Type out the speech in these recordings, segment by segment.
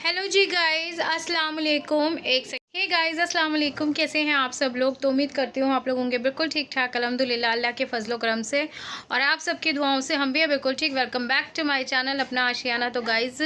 Hello जी guys, अस्सलाम वालेकुम। Hey guys, अस्सलाम वालेकुम। कैसे हैं आप सब लोग? तो उम्मीद करती हूँ आप लोग होंगे बिल्कुल ठीक ठाक, अल्हम्दुलिल्लाह अल्लाह के फजलो करम से और आप सबकी दुआओं से हम भी बिल्कुल ठीक। Welcome back to my channel Apna Aashiyana. तो गाइस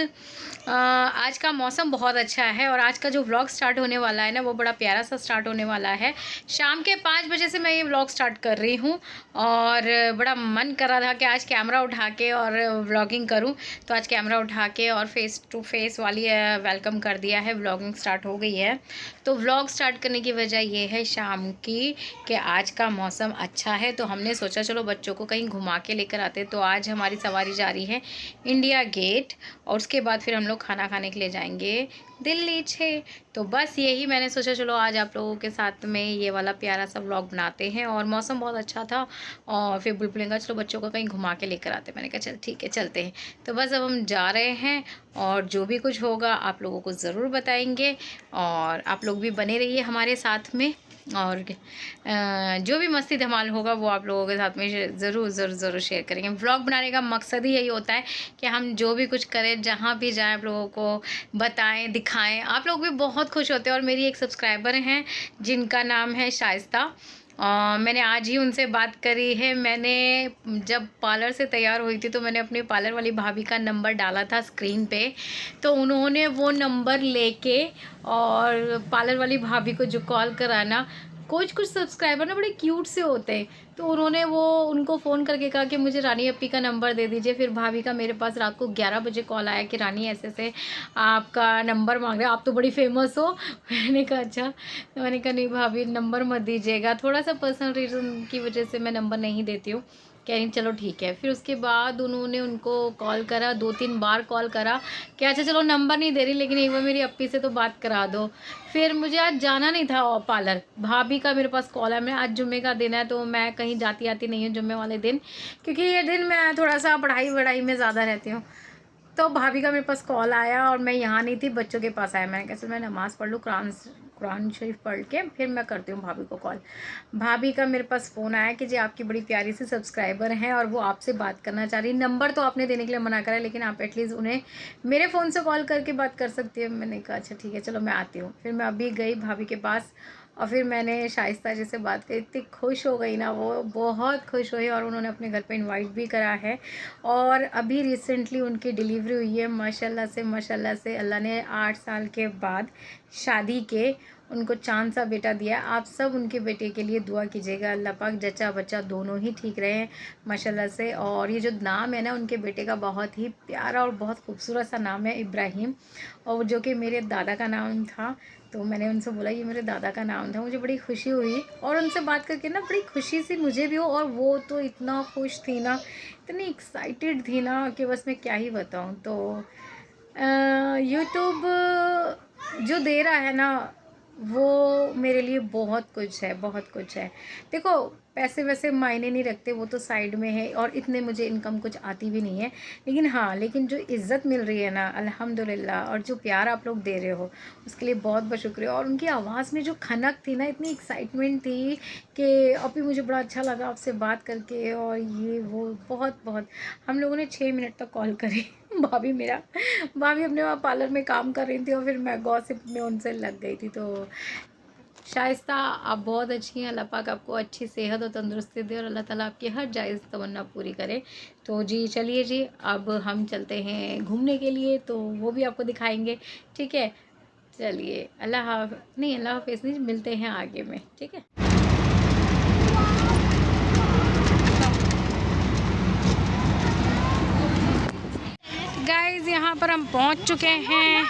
आज का मौसम बहुत अच्छा है और आज का जो व्लॉग स्टार्ट होने वाला है ना, वो बड़ा प्यारा सा स्टार्ट होने वाला है। शाम के 5 बजे से मैं ये व्लॉग स्टार्ट कर रही हूँ और बड़ा मन कर रहा था कि आज कैमरा उठा के और व्लॉगिंग करूँ। तो आज कैमरा उठा के और फेस टू फेस वाली वेलकम कर दिया है, व्लॉगिंग स्टार्ट हो गई है। तो व्लॉग स्टार्ट करने की वजह ये है शाम की कि आज का मौसम अच्छा है, तो हमने सोचा चलो बच्चों को कहीं घुमा के लेकर आते। तो आज हमारी सवारी जा रही है इंडिया गेट और उसके बाद फिर हम लोग खाना खाने के लिए जाएंगे दिल्ली 6। तो बस यही मैंने सोचा चलो आज आप लोगों के साथ में ये वाला प्यारा सा व्लॉग बनाते हैं। और मौसम बहुत अच्छा था और फिर बुलबुलें का चलो बच्चों को कहीं घुमा के लेकर आते। मैंने कहा चल ठीक है चलते हैं। तो बस अब हम जा रहे हैं और जो भी कुछ होगा आप लोगों को ज़रूर बताएंगे और आप लोग भी बने रहिए हमारे साथ में। और जो भी मस्ती धमाल होगा वो आप लोगों के साथ में ज़रूर ज़रूर ज़रूर शेयर करेंगे। व्लॉग बनाने का मकसद ही यही होता है कि हम जो भी कुछ करें, जहाँ भी जाएं, आप लोगों को बताएं, दिखाएं। आप लोग भी बहुत खुश होते हैं। और मेरी एक सब्सक्राइबर हैं जिनका नाम है शाइस्ता। मैंने आज ही उनसे बात करी है। मैंने जब पार्लर से तैयार हुई थी तो मैंने अपनी पार्लर वाली भाभी का नंबर डाला था स्क्रीन पे, तो उन्होंने वो नंबर लेके और पार्लर वाली भाभी को जो कॉल कराना, कुछ सब्सक्राइबर ना बड़े क्यूट से होते हैं, तो उन्होंने वो उनको फ़ोन करके कहा कि मुझे रानी अपी का नंबर दे दीजिए। फिर भाभी का मेरे पास रात को 11 बजे कॉल आया कि रानी ऐसे ऐसे आपका नंबर मांग रहे हैं, आप तो बड़ी फेमस हो। मैंने कहा अच्छा। तो मैंने कहा नहीं भाभी नंबर मत दीजिएगा, थोड़ा सा पर्सनल रीज़न की वजह से मैं नंबर नहीं देती हूँ। कह रही चलो ठीक है। फिर उसके बाद उन्होंने उनको कॉल करा, 2-3 बार कॉल करा कि अच्छा चलो नंबर नहीं दे रही लेकिन एक बार मेरी अपी से तो बात करा दो। फिर मुझे आज जाना नहीं था पार्लर, भाभी का मेरे पास कॉल है। मैं आज जुम्मे का दिन है तो मैं कहीं जाती आती नहीं हूँ जुम्मे वाले दिन, क्योंकि ये दिन मैं थोड़ा सा पढ़ाई वढ़ाई में ज़्यादा रहती हूँ। तो भाभी का मेरे पास कॉल आया और मैं यहाँ नहीं थी, बच्चों के पास आया। मैंने कहा मैं नमाज़ पढ़ लूँ, कुरान शरीफ पढ़ के फिर मैं करती हूँ भाभी को कॉल। भाभी का मेरे पास फ़ोन आया कि जी आपकी बड़ी प्यारी सी सब्सक्राइबर हैं और वो आपसे बात करना चाह रही। नंबर तो आपने देने के लिए मना करा है लेकिन आप एटलीस्ट उन्हें मेरे फ़ोन से कॉल करके बात कर सकती है। मैंने कहा अच्छा ठीक है चलो मैं आती हूँ। फिर मैं अभी गई भाभी के पास और फिर मैंने शाइस्ता जी से बात करी। इतनी खुश हो गई ना, वो बहुत खुश हुई और उन्होंने अपने घर पे इनवाइट भी करा है। और अभी रिसेंटली उनकी डिलीवरी हुई है माशाल्लाह से अल्लाह ने 8 साल के बाद शादी के उनको चांद सा बेटा दिया। आप सब उनके बेटे के लिए दुआ कीजिएगा, अल्लाह पाक जच्चा बच्चा दोनों ही ठीक रहे माशाल्लाह से। और ये जो नाम है ना उनके बेटे का, बहुत ही प्यारा और बहुत खूबसूरत सा नाम है इब्राहिम, और जो कि मेरे दादा का नाम था। तो मैंने उनसे बोला ये मेरे दादा का नाम था। मुझे बड़ी खुशी हुई और उनसे बात करके ना बड़ी खुशी सी मुझे भी हो, और वो तो इतना खुश थी ना, इतनी एक्साइटेड थी ना कि बस मैं क्या ही बताऊं। तो यूट्यूब जो दे रहा है ना वो मेरे लिए बहुत कुछ है, बहुत कुछ है। देखो पैसे वैसे मायने नहीं रखते, वो तो साइड में है और इतने मुझे इनकम कुछ आती भी नहीं है। लेकिन हाँ, लेकिन जो इज़्ज़त मिल रही है ना अल्हम्दुलिल्लाह, और जो प्यार आप लोग दे रहे हो उसके लिए बहुत बहुत शुक्रिया। और उनकी आवाज़ में जो खनक थी ना, इतनी एक्साइटमेंट थी कि अभी मुझे बड़ा अच्छा लगा आपसे बात करके। और ये वो बहुत बहुत हम लोगों ने 6 मिनट तक कॉल करी। भाभी अपने वहाँ पार्लर में काम कर रही थी और फिर मैं गॉसिप में उनसे लग गई थी। तो शाइस्ता आप बहुत अच्छी हैं, अल्लाह पाक आपको अच्छी सेहत और तंदुरुस्ती दे और अल्लाह ताला आपकी हर जायज़ तमन्ना पूरी करे। तो जी चलिए जी, अब हम चलते हैं घूमने के लिए, तो वो भी आपको दिखाएंगे। ठीक है चलिए, अल्लाह हाफ़िज़ नहीं, मिलते हैं आगे में। ठीक है गाइस, यहाँ पर हम पहुँच चुके हैं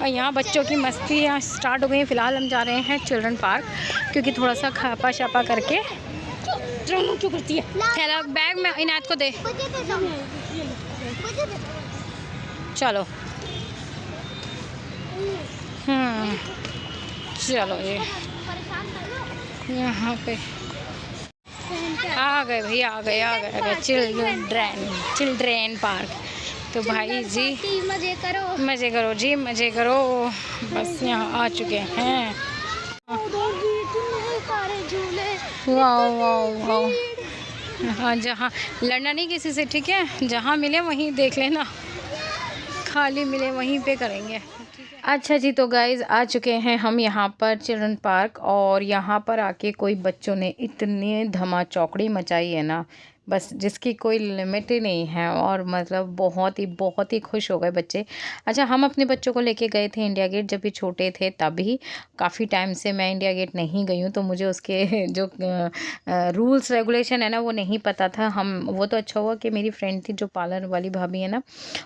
और यहाँ बच्चों की मस्तियाँ स्टार्ट हो गई हैं। फ़िलहाल हम जा रहे हैं चिल्ड्रन पार्क, क्योंकि थोड़ा सा खापा शापा करके क्यों करती है। थैला बैग में इनायत को दे। चलो चलो ये यहाँ पे आ गए भैया, आ गए चिल्ड्रेन पार्क। तो भाई जी मज़े करो जी, मज़े करो। बस यहाँ आ चुके हैं। वाह वाह वाह। हाँ, जहाँ लड़ना नहीं किसी से, ठीक है, जहाँ मिले वहीं देख लेना। खाली मिले वहीं पे करेंगे। अच्छा जी, तो गाइज़ आ चुके हैं हम यहाँ पर चिल्ड्रन पार्क, और यहाँ पर आके कोई बच्चों ने इतनी धमा चौकड़ी मचाई है ना, बस जिसकी कोई लिमिट ही नहीं है। और मतलब बहुत ही खुश हो गए बच्चे। अच्छा, हम अपने बच्चों को लेके गए थे इंडिया गेट जब भी छोटे थे, तभी। काफ़ी टाइम से मैं इंडिया गेट नहीं गई हूँ, तो मुझे उसके जो रूल्स रेगुलेशन है ना वो नहीं पता था। वो तो अच्छा हुआ कि मेरी फ्रेंड थी जो पार्लर वाली भाभी है ना,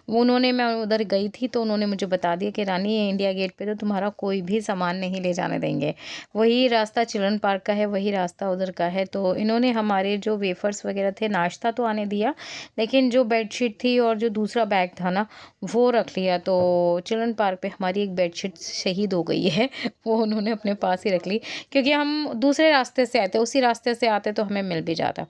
वो उन्होंने, मैं उधर गई थी तो उन्होंने मुझे बता दिया कि रानी, ये इंडिया गेट पे तो तुम्हारा कोई भी सामान नहीं ले जाने देंगे। वही रास्ता चिल्ड्रन पार्क का है, वही रास्ता उधर का है। तो इन्होंने हमारे जो वेफर्स वगैरह थे, नाश्ता तो आने दिया, लेकिन जो बेडशीट थी और जो दूसरा बैग था ना वो रख लिया। तो चिल्ड्रन पार्क पे हमारी एक बेडशीट शहीद हो गई है वो उन्होंने अपने पास ही रख ली, क्योंकि हम दूसरे रास्ते से आते, उसी रास्ते से आते तो हमें मिल भी जाता।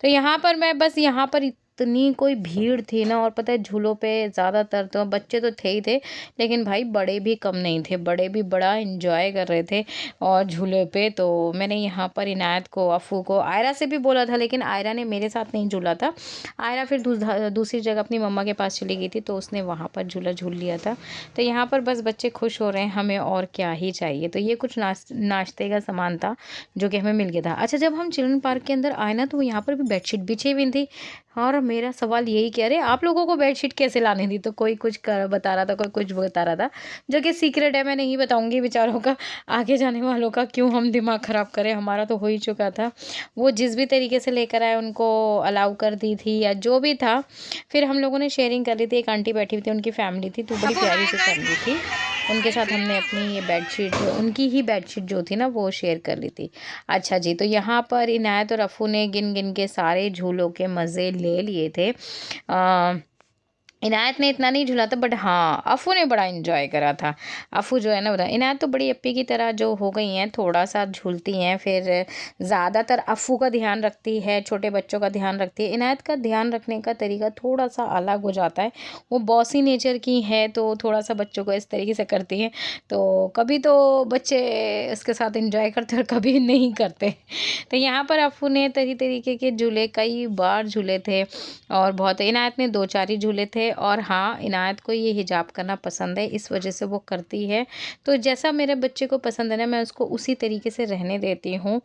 तो यहाँ पर मैं बस, यहाँ पर इतनी कोई भीड़ थी ना, और पता है झूलों पे ज़्यादातर तो बच्चे तो थे ही थे, लेकिन भाई बड़े भी कम नहीं थे, बड़े भी बड़ा एंजॉय कर रहे थे और झूले पे। तो मैंने यहाँ पर इनायत को, अफ़ू को, आयरा से भी बोला था, लेकिन आयरा ने मेरे साथ नहीं झूला था। आयरा फिर दूसरी जगह अपनी मम्मा के पास चली गई थी, तो उसने वहाँ पर झूला झूल लिया था। तो यहाँ पर बस बच्चे खुश हो रहे हैं, हमें और क्या ही चाहिए। तो ये कुछ नाश्ते का सामान था जो कि हमें मिल गया था। अच्छा, जब हम चिल्ड्रन पार्क के अंदर आए ना, तो यहाँ पर भी बेडशीट बिछी हुई थी, और मेरा सवाल यही कि अरे आप लोगों को बेडशीट कैसे लाने दी? तो कोई कुछ बता रहा था, कोई कुछ बता रहा था, जो कि सीक्रेट है, मैं नहीं बताऊंगी बेचारों का, आगे जाने वालों का क्यों हम दिमाग ख़राब करें, हमारा तो हो ही चुका था। वो जिस भी तरीके से लेकर आए उनको अलाउ कर दी थी या जो भी था। फिर हम लोगों ने शेयरिंग कर ली थी, एक आंटी बैठी हुई थी, उनकी फैमिली थी, तो बड़ी प्यारी सी फैमिली थी, उनके साथ हमने अपनी ये बेडशीट, उनकी ही बेडशीट जो थी ना वो शेयर कर ली थी। अच्छा जी, तो यहाँ पर इनायत और अफ़ू ने गिन गिन के सारे झूलों के मज़े ले लिए थे। इनायत ने इतना नहीं झूला था, बट हाँ अफ़ू ने बड़ा एंजॉय करा था। अफ़ू जो है ना, बता, इनायत तो बड़ी अप्पी की तरह जो हो गई हैं, थोड़ा सा झूलती हैं, फिर ज़्यादातर अफ़ू का ध्यान रखती है, छोटे बच्चों का ध्यान रखती है। इनायत का ध्यान रखने का तरीका थोड़ा सा अलग हो जाता है, वो बॉसी नेचर की है, तो थोड़ा सा बच्चों को इस तरीके से करती है। तो कभी तो बच्चे इसके साथ एंजॉय करते और कभी नहीं करते। तो यहाँ पर अफ़ू ने तरीके के झूले कई बार झूले थे, और बहुत, इनायत ने 2-4 ही झूले थे। और हाँ, इनायत को ये हिजाब करना पसंद है, इस वजह से वो करती है। तो जैसा मेरे बच्चे को पसंद है ना, मैं उसको उसी तरीके से रहने देती हूँ।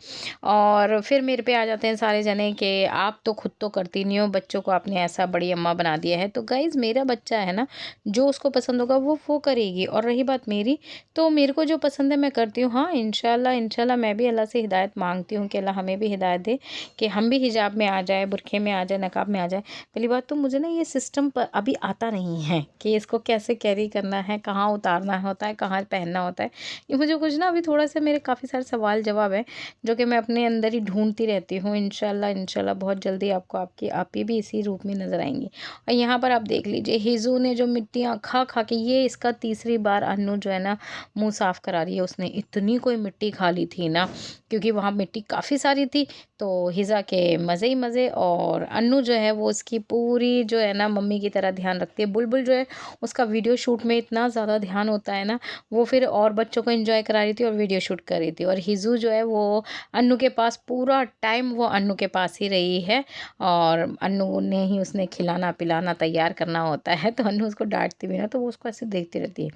और फिर मेरे पे आ जाते हैं सारे जने कि आप तो खुद तो करती नहीं हो, बच्चों को आपने ऐसा बड़ी अम्मा बना दिया है। तो गाइज़, मेरा बच्चा है ना, जो उसको पसंद होगा वो करेगी। और रही बात मेरी, तो मेरे को जो पसंद है मैं करती हूँ। हाँ, इंशाल्लाह मैं भी अल्लाह से हिदायत मांगती हूँ कि अल्लाह हमें भी हिदायत दे कि हम भी हिजाब में आ जाए, बुरखे में आ जाए, नकाब में आ जाए। पहली बात तो मुझे ना ये सिस्टम अभी आता नहीं है कि इसको कैसे कैरी करना है, कहाँ उतारना होता है, कहाँ पहनना होता है। ये मुझे कुछ ना अभी थोड़ा सा, मेरे काफ़ी सारे सवाल जवाब हैं जो कि मैं अपने अंदर ही ढूंढती रहती हूँ। इंशाल्लाह बहुत जल्दी आपको आपकी आपी भी इसी रूप में नज़र आएंगी। और यहाँ पर आप देख लीजिए, हिजू ने जो मिट्टियाँ खा खा के, ये इसका तीसरी बार अन्नू जो है ना मुँह साफ़ करा रही है। उसने इतनी कोई मिट्टी खा ली थी ना, क्योंकि वहाँ मिट्टी काफ़ी सारी थी। तो हिज़ा के मज़े ही मज़े। और अन्नू जो है वो उसकी पूरी जो है ना मम्मी की तरह ध्यान रखती है। बुलबुल जो है उसका वीडियो शूट में इतना ज़्यादा ध्यान होता है ना, वो फिर और बच्चों को एंजॉय करा रही थी और वीडियो शूट कर रही थी। और हिजू जो है वो अन्नू के पास, पूरा टाइम वो अन्नू के पास ही रही है, और अन्नू ने ही उसने खिलाना पिलाना तैयार करना होता है। तो अन्नू उसको डांटती भी ना, तो वो उसको ऐसे देखती रहती है।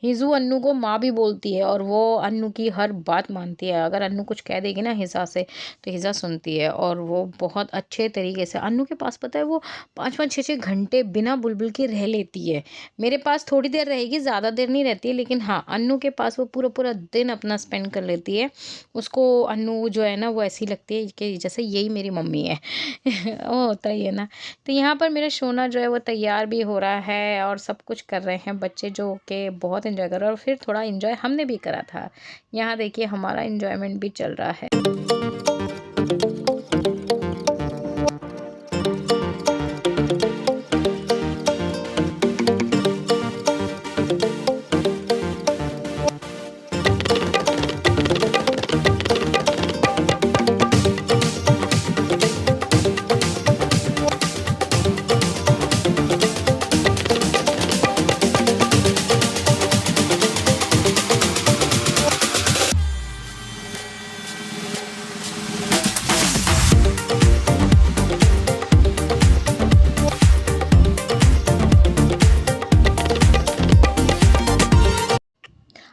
हिजू अन्नू को माँ भी बोलती है, और वो अन्नू की हर बात मानती है। अगर अन्नू कुछ कह देगी ना हिजा से, तो हिजा सुनती है। और वो बहुत अच्छे तरीके से अन्नू के पास, पता है, वो 5-5 6-6 घंटे बिना बुलबुल के रह लेती है। मेरे पास थोड़ी देर रहेगी, ज़्यादा देर नहीं रहती है, लेकिन हाँ, अन्नू के पास वो पूरा दिन अपना स्पेंड कर लेती है। उसको अन्नू जो है ना वो ऐसी लगती है कि जैसे यही मेरी मम्मी है वो होता ही है ना। तो यहाँ पर मेरा सोना जो है वो तैयार भी हो रहा है, और सब कुछ कर रहे हैं बच्चे, जो कि बहुत एंजॉय कर रहे हैं। और फिर थोड़ा एंजॉय हमने भी करा था। यहाँ देखिए, हमारा एंजॉयमेंट भी चल रहा है।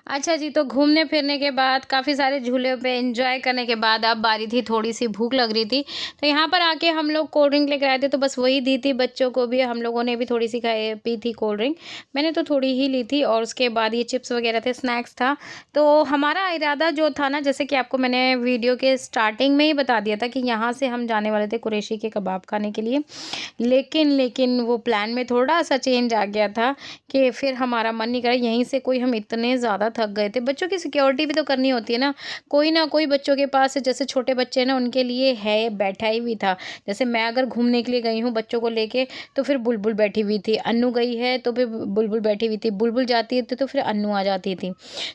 अच्छा जी, तो घूमने फिरने के बाद काफ़ी सारे झूले पे एंजॉय करने के बाद अब बारी थी, थोड़ी-सी भूख लग रही थी। तो यहाँ पर आके हम लोग कोल्ड ड्रिंक लेकर आए थे, तो बस वही दी थी बच्चों को भी, हम लोगों ने भी थोड़ी-सी खाई पी थी कोल्ड ड्रिंक। मैंने तो थोड़ी ही ली थी और उसके बाद ये चिप्स वगैरह थे, स्नैक्स था। तो हमारा इरादा जो था ना, जैसे कि आपको मैंने वीडियो के स्टार्टिंग में ही बता दिया था कि यहाँ से हम जाने वाले थे कुरैशी के कबाब खाने के लिए। लेकिन वो प्लान में थोड़ा-सा चेंज आ गया था कि फिर हमारा मन नहीं करा, यहीं से कोई हम इतने ज़्यादा थक गए थे। बच्चों की सिक्योरिटी भी तो करनी होती है ना कोई बच्चों के पास जैसे छोटे बच्चे हैं ना उनके लिए है, बैठा ही भी था। जैसे मैं अगर घूमने के लिए गई हूँ बच्चों को लेके तो फिर बुलबुल बैठी हुई थी, अन्नू गई है तो फिर बुलबुल बैठी हुई थी, बुलबुल जाती थी तो फिर अन्नू आ जाती थी।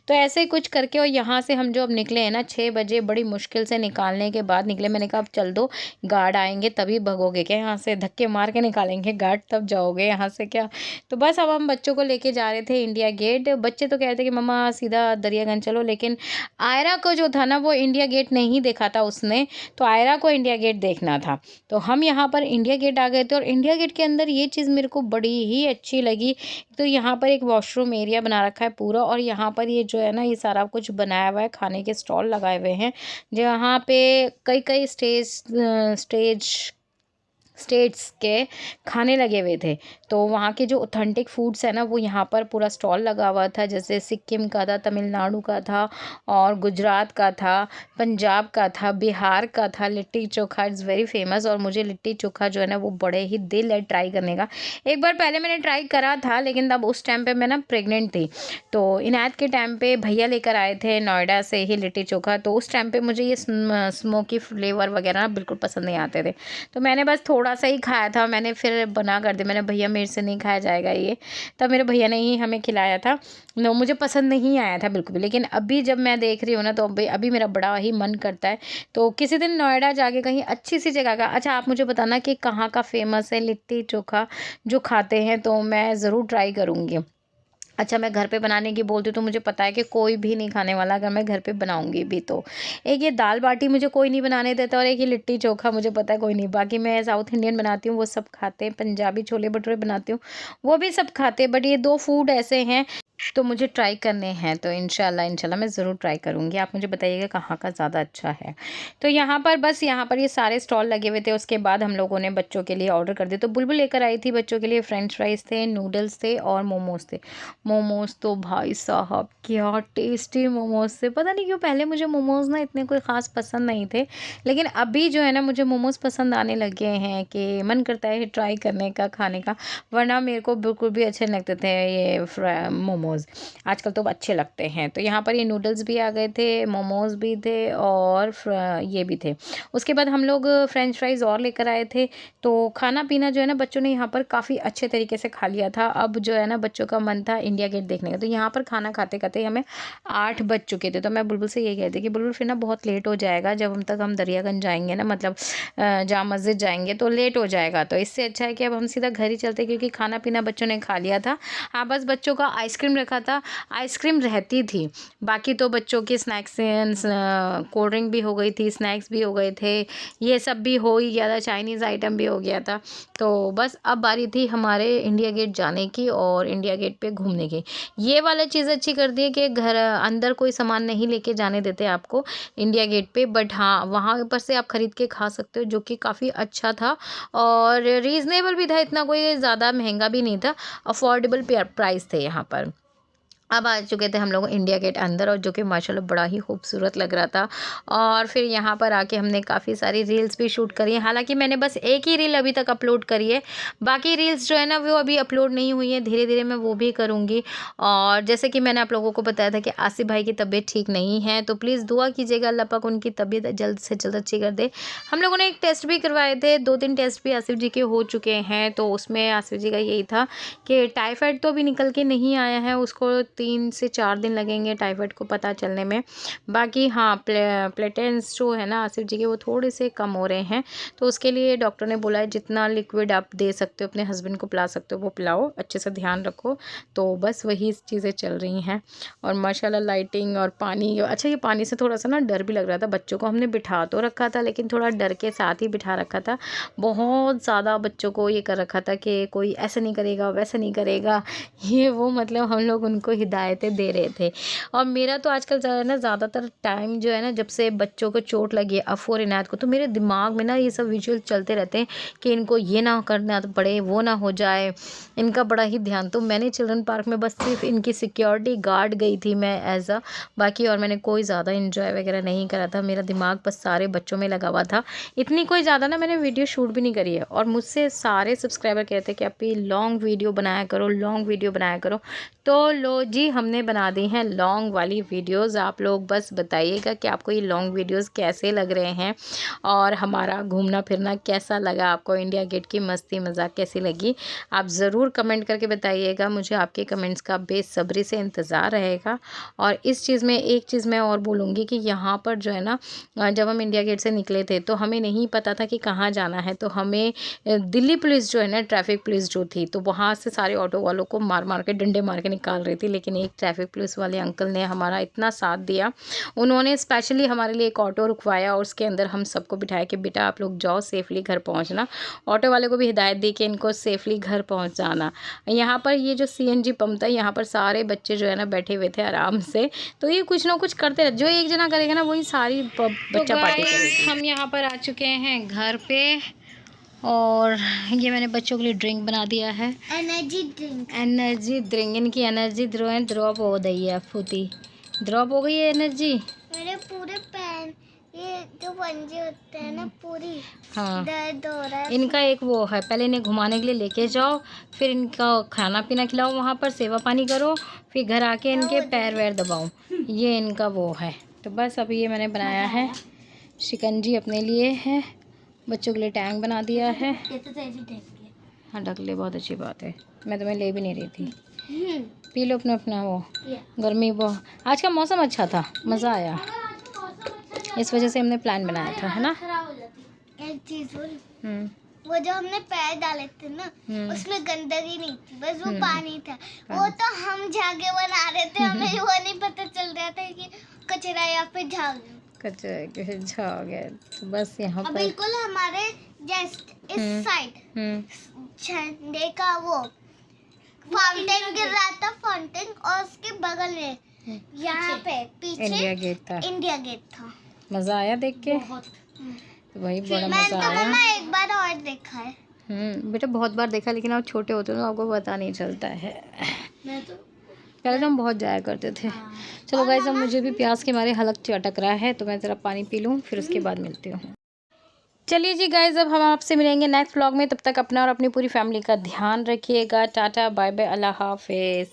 तो ऐसे ही कुछ करके और यहाँ से हम जो अब निकले हैं ना 6 बजे बड़ी मुश्किल से निकालने के बाद निकले। मैंने कहा अब चल दो, गार्ड आएँगे तभी भगोगे क्या यहाँ से, धक्के मार के निकालेंगे गार्ड तब जाओगे यहाँ से क्या। तो बस अब हम बच्चों को लेके जा रहे थे इंडिया गेट। बच्चे तो कह रहे थे कि मम्मा सीधा दरियागंज चलो, लेकिन आयरा को जो था ना वो इंडिया गेट नहीं देखा था उसने, तो आयरा को इंडिया गेट देखना था। तो हम यहाँ पर इंडिया गेट आ गए थे और इंडिया गेट के अंदर ये चीज़ मेरे को बड़ी ही अच्छी लगी। तो यहाँ पर एक वॉशरूम एरिया बना रखा है पूरा और यहाँ पर ये जो है ना ये सारा कुछ बनाया हुआ है, खाने के स्टॉल लगाए हुए हैं जहाँ पे कई स्टेज स्टेट्स के खाने लगे हुए थे। तो वहाँ के जो ऑथेंटिक फूड्स है ना वो यहाँ पर पूरा स्टॉल लगा हुआ था, जैसे सिक्किम का था, तमिलनाडु का था और गुजरात का था, पंजाब का था, बिहार का था। Litti chokha is very famous और मुझे लिट्टी चोखा जो है ना वो बड़े ही दिल है ट्राई करने का। एक बार पहले मैंने ट्राई करा था लेकिन तब उस टाइम पे मैं ना प्रेग्नेंट थी। तो इनायत के टाइम पे भैया लेकर आए थे नोएडा से ही लिट्टी चोखा, तो उस टाइम पे मुझे ये स्मोकी फ्लेवर वगैरह ना बिल्कुल पसंद नहीं आते थे। तो मैंने बस थोड़ा-सा ही खाया था, मैंने फिर मना कर दिया, मैंने भैया मेरे से नहीं खाया जाएगा ये। तब मेरे भैया ने ही हमें खिलाया था। नो मुझे पसंद नहीं आया था बिल्कुल भी, लेकिन अभी जब मैं देख रही हूँ ना तो अभी मेरा बड़ा ही मन करता है। तो किसी दिन नोएडा जाके कहीं अच्छी-सी जगह का अच्छा आप मुझे बताना कि कहाँ का फ़ेमस है लिट्टी चोखा जो खाते हैं, तो मैं ज़रूर ट्राई करूँगी। अच्छा मैं घर पे बनाने की बोलती हूँ तो मुझे पता है कि कोई भी नहीं खाने वाला अगर मैं घर पे बनाऊँगी भी तो। एक ये दाल बाटी मुझे कोई नहीं बनाने देता और एक ये लिट्टी चोखा मुझे पता है कोई नहीं। बाकी मैं साउथ इंडियन बनाती हूँ वो सब खाते हैं, पंजाबी छोले भटूरे बनाती हूँ वो भी सब खाते हैं, बट ये 2 फूड ऐसे हैं तो मुझे ट्राई करने हैं। तो इंशाल्लाह मैं ज़रूर ट्राई करूँगी। आप मुझे बताइएगा कहाँ का ज़्यादा अच्छा है। तो यहाँ पर ये सारे स्टॉल लगे हुए थे। उसके बाद हम लोगों ने बच्चों के लिए ऑर्डर कर दिया। तो बुलबुल लेकर आई थी बच्चों के लिए फ्रेंच फ्राइज़ थे, नूडल्स थे और मोमोज़ थे। मोमोज़ तो भाई साहब क्या टेस्टी मोमोज़ थे। पता नहीं क्यों पहले मुझे मोमोज़ ना इतने कोई ख़ास पसंद नहीं थे, लेकिन अभी जो है ना मुझे मोमोज़ पसंद आने लगे हैं कि मन करता है ट्राई करने का, खाने का। वरना मेरे को बिल्कुल भी अच्छे नहीं लगते थे ये मोमोज़। आजकल तो अच्छे लगते हैं। तो यहाँ पर ये नूडल्स भी आ गए थे, मोमोज़ भी थे और ये भी थे। उसके बाद हम लोग फ्रेंच फ्राइज़ और लेकर आए थे। तो खाना-पीना जो है ना बच्चों ने यहाँ पर काफ़ी अच्छे तरीके से खा लिया था। अब जो है ना बच्चों का मन था इंडिया गेट देखने का। तो यहाँ पर खाना खाते-खाते हमें 8 बज चुके थे। तो मैं बुलबुल से यही कह रही थी कि बुलबुल फिर ना बहुत लेट हो जाएगा जब हम दरियागंज जाएँगे ना, मतलब जामा मस्जिद जाएँगे तो लेट हो जाएगा। तो इससे अच्छा है कि अब हम सीधा घर ही चलते क्योंकि खाना-पीना बच्चों ने खा लिया था। हाँ, बस बच्चों का आइसक्रीम रखा था, आइसक्रीम रहती थी। बाकी तो बच्चों के स्नैक्स कोल्ड ड्रिंक भी हो गई थी, स्नैक्स भी हो गए थे, ये सब भी हो ही गया था, चाइनीज़ आइटम भी हो गया था। तो बस अब बारी थी हमारे इंडिया गेट जाने की और इंडिया गेट पे घूमने की। ये वाली चीज़ अच्छी कर दी है कि घर अंदर कोई सामान नहीं लेके जाने देते आपको इंडिया गेट पे, बट हाँ, वहाँ पर से आप खरीद के खा सकते हो जो कि काफ़ी अच्छा था और रीज़नेबल भी था, इतना कोई ज़्यादा महँगा भी नहीं था, अफोर्डेबल प्राइस थे यहाँ पर। अब आ चुके थे हम लोग इंडिया गेट अंदर और जो कि माशाल्लाह बड़ा ही खूबसूरत लग रहा था और फिर यहाँ पर आके हमने काफ़ी सारी रील्स भी शूट करी हैं। हालांकि मैंने बस एक ही रील अभी तक अपलोड करी है, बाकी रील्स जो है ना वो अभी अपलोड नहीं हुई है, धीरे धीरे मैं वो भी करूँगी। और जैसे कि मैंने आप लोगों को बताया था कि आसिफ भाई की तबीयत ठीक नहीं है, तो प्लीज़ दुआ कीजिएगा अल्लाह पाक उनकी तबीयत जल्द से जल्द अच्छी कर दे। हम लोगों ने एक टेस्ट भी करवाए थे, 2-3 टेस्ट भी आसिफ जी के हो चुके हैं। तो उसमें आसिफ जी का यही था कि टाइफाइड तो अभी निकल के नहीं आया है, उसको 3 से 4 दिन लगेंगे टाइफाइड को पता चलने में। बाकी हाँ, प्लेटेंट्स जो है ना आसिफ जी के वो थोड़े से कम हो रहे हैं, तो उसके लिए डॉक्टर ने बोला है जितना लिक्विड आप दे सकते हो अपने हस्बैंड को पिला सकते हो वो पिलाओ, अच्छे से ध्यान रखो। तो बस वही चीज़ें चल रही हैं और माशाल्लाह लाइटिंग और पानी। अच्छा ये पानी से थोड़ा सा ना डर भी लग रहा था, बच्चों को हमने बिठा तो रखा था लेकिन थोड़ा डर के साथ ही बिठा रखा था। बहुत ज़्यादा बच्चों को ये कर रखा था कि कोई ऐसा नहीं करेगा वैसा नहीं करेगा, ये वो, मतलब हम लोग उनको हिदायतें दे रहे थे। और मेरा तो आजकल ना ज़्यादातर टाइम जो है ना, जब से बच्चों को चोट लगी है अफूर इनायत को, तो मेरे दिमाग में ना ये सब विजुअल चलते रहते हैं कि इनको ये ना करना पड़े, वो ना हो जाए, इनका बड़ा ही ध्यान। तो मैंने चिल्ड्रन पार्क में बस सिर्फ इनकी सिक्योरिटी गार्ड गई थी मैं एज अ, बाकी और मैंने कोई ज़्यादा इंजॉय वगैरह नहीं करा था। मेरा दिमाग बस सारे बच्चों में लगा हुआ था। इतनी कोई ज़्यादा ना मैंने वीडियो शूट भी नहीं करी है। और मुझसे सारे सब्सक्राइबर कहते हैं कि आप ये लॉन्ग वीडियो बनाया करो, लॉन्ग वीडियो बनाया करो। तो लो जी, हमने बना दी हैं लॉन्ग वाली वीडियोस। आप लोग बस बताइएगा कि आपको ये लॉन्ग वीडियोस कैसे लग रहे हैं और हमारा घूमना फिरना कैसा लगा आपको, इंडिया गेट की मस्ती मजाक कैसी लगी। आप ज़रूर कमेंट करके बताइएगा, मुझे आपके कमेंट्स का बेसब्री से इंतज़ार रहेगा। और इस चीज़ में एक चीज़ मैं और बोलूँगी कि यहाँ पर जो है ना, जब हम इंडिया गेट से निकले थे तो हमें नहीं पता था कि कहाँ जाना है। तो हमें दिल्ली पुलिस जो है ना, ट्रैफिक पुलिस जो थी, तो वहाँ से सारे ऑटो वालों को मार मार के डंडे मार के निकाल रही थी। लेकिन एक ट्रैफिक पुलिस वाले अंकल ने हमारा इतना साथ दिया, उन्होंने स्पेशली हमारे लिए एक ऑटो रुकवाया और उसके अंदर हम सबको बिठाया कि बेटा आप लोग जाओ, सेफली घर पहुंचना। ऑटो वाले को भी हिदायत दी कि इनको सेफली घर पहुंचाना। यहाँ पर ये जो CNG पंप था, यहाँ पर सारे बच्चे जो है ना बैठे हुए थे आराम से। तो ये कुछ ना कुछ करते रहे, जो एक जना करेगा ना वही सारी बच्चा पार्टी करेगी। हम यहाँ पर आ चुके हैं घर पे और ये मैंने बच्चों के लिए ड्रिंक बना दिया है, एनर्जी ड्रिंक। इनकी एनर्जी ड्रॉप हो गई है, फूटी ड्रॉप हो गई है एनर्जी। मेरे पूरे पैन, ये जो पंजे होते हैं ना, पूरी हाँ दर्द हो रहा है। इनका एक वो है, पहले इन्हें घुमाने के लिए लेके जाओ, फिर इनका खाना पीना खिलाओ, वहाँ पर सेवा पानी करो, फिर घर आके इनके पैर वैर दबाओ। ये इनका वो है। तो बस अभी ये मैंने बनाया है शिकंजी अपने लिए है, बच्चों के लिए टैंक बना दिया है। हाँ ढक ले, बहुत अच्छी बात है, मैं तुम्हें ले भी नहीं रही थी। पी लो अपना अपना वो, गर्मी बहुत, आज का मौसम अच्छा था, मज़ा आया, इस वजह से हमने प्लान बनाया था, है ना। एक चीज वो जो हमने पैर डाले थे ना, उसमें गंदगी नहीं थी, बस वो पानी था। वो तो हम झागे बना रहे थे, हमें वो नहीं पता चल रहा था कि कचरा या फिर झाग है। तो बस यहाँ पर बिल्कुल हमारे जस्ट इस साइड झंडे का वो फाउंटेन गिर रहा था, फाउंटेन, और उसके बगल में यहाँ पे पीछे इंडिया गेट था। मज़ा आया देख के, तो वही बड़ा मज़ा आया। मैंने एक बार और देखा है। बेटा बहुत बार देखा, लेकिन आप छोटे होते हो तो आपको पता नहीं चलता है। पहले तो हम बहुत जाया करते थे। चलो गाइस, अब मुझे भी प्यास के मारे हलक चटक रहा है, तो मैं ज़रा पानी पी लूँ, फिर उसके बाद मिलती हूँ। चलिए जी गाइस, अब हम आपसे मिलेंगे नेक्स्ट व्लॉग में। तब तक अपना और अपनी पूरी फैमिली का ध्यान रखिएगा। टाटा बाय बाय, अल्लाह हाफिज़।